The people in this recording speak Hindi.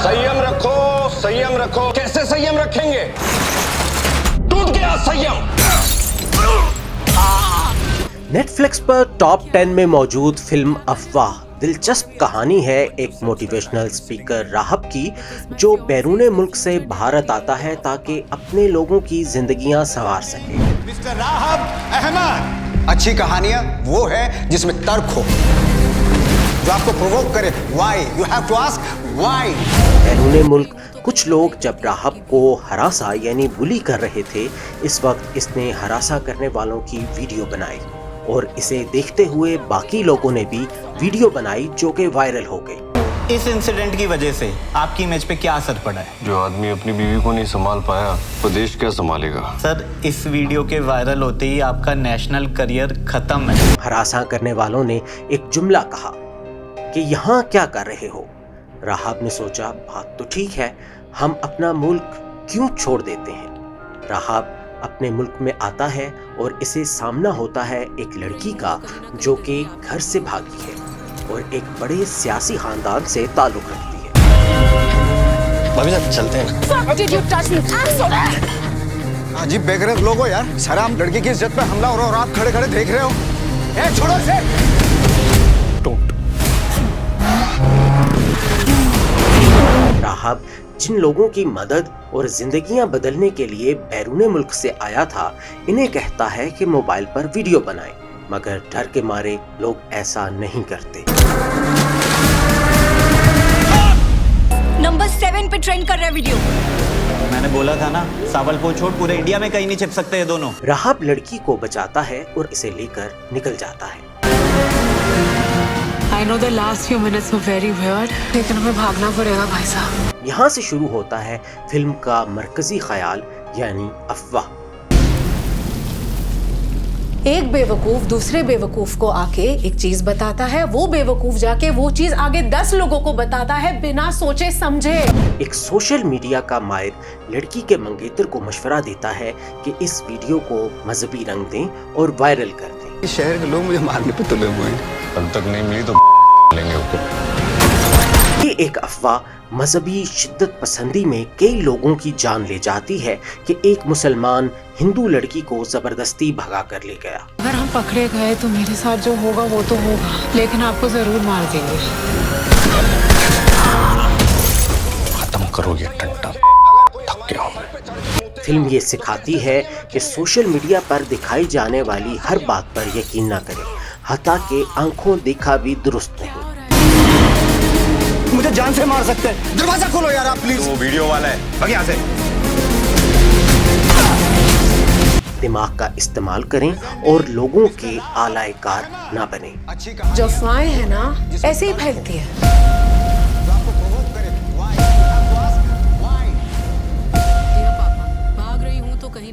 संयम रखो, संयम रखो। कैसे संयम रखेंगे? टूट गया संयम। नेटफ्लिक्स पर टॉप 10 में मौजूद फिल्म अफवाह दिलचस्प कहानी है एक मोटिवेशनल स्पीकर राहब की, जो बैरूने मुल्क से भारत आता है ताकि अपने लोगों की जिंदगियां संवार सके। मिस्टर राहब अहमद, अच्छी कहानियां वो है जिसमें तर्क हो, जो आपको प्रोवोक करे। Why you have to ask why. बैरूने मुल्क कुछ लोग जब राहब को हरासा यानी बुली कर रहे थे, इस वक्त इसने हरासा करने वालों की वीडियो बनाई और इसे देखते हुए बाकी लोगों ने भी वीडियो बनाई जो कि वायरल हो गई। इस इंसिडेंट की वजह से आपकी इमेज पे क्या असर पड़ा है? जो आदमी अपनी बीवी को नहीं संभाल पाया वो देश क्या संभालेगा? सर, इस वीडियो के वायरल होते ही आपका नेशनल करियर खत्म है। हरासा करने वालों ने एक जुमला कहा कि यहाँ क्या कर रहे हो। राहब ने सोचा बात तो ठीक है, हम अपना मुल्क क्यों छोड़ देते हैं। राहब अपने मुल्क में आता है और इसे सामना होता है एक लड़की का जो कि घर से भागी है और एक बड़े सियासी खानदान से ताल्लुक रखती है। भाभी साहब चलते हैं। अजीब बेगरत लोग हो यार, शराब लड़की की इज्जत पे हमला हो रहा है और आप खड़े खड़े देख रहे हो। ए छोड़ो इसे। राहब जिन लोगों की मदद और जिंदगियां बदलने के लिए बैरूने मुल्क से आया था, इन्हें कहता है कि मोबाइल पर वीडियो बनाएं, मगर डर के मारे लोग ऐसा नहीं करते। नंबर 7 पे ट्रेंड कर रहा है वीडियो। मैंने बोला था ना, सावलपुर छोड़ पूरे इंडिया में कहीं नहीं छिप सकते ये दोनों। राहब लड़की को बचाता है और इसे लेकर निकल जाता है। I know the last few minutes were very weird, लेकिन हमें भागना पड़ेगा भाई साहब। यहाँ से शुरू होता है फिल्म का मरकजी ख्याल यानी अफवाह। एक बेवकूफ दूसरे बेवकूफ को आके एक चीज बताता है, वो बेवकूफ जाके वो चीज आगे 10 लोगों को बताता है बिना सोचे समझे। एक सोशल मीडिया का माहिर लड़की के मंगेतर को मशवरा देता है कि इस वीडियो को मजहबी रंग दें और वायरल कर दें। इस शहर के लोग मुझे मारने पे तुले हुए हैं। कल तक नहीं मिली तो लेंगे उसको। ये एक अफवाह मजहबी शिद्दत पसंदी में कई लोगों की जान ले जाती है कि एक मुसलमान हिंदू लड़की को जबरदस्ती भगा कर ले गया। अगर हम पकड़े गए तो मेरे साथ जो होगा वो तो होगा, लेकिन आपको जरूर मार देंगे। खत्म करो ये टंटा, थक गया हूं मैं। फिल्म ये सिखाती है कि सोशल मीडिया पर दिखाई जाने वाली हर बात पर यकीन न करें, हत्ता के आंखों देखा भी दुरुस्त नहीं। मुझे जान से मार सकते हैं। दरवाजा खोलो यार आप प्लीज। वो वीडियो वाला है, भाग यहाँ से। दिमाग का इस्तेमाल करें और लोगों के आलाएकार ना बने। जो अफवाहें हैं ना ऐसे ही फैलती है।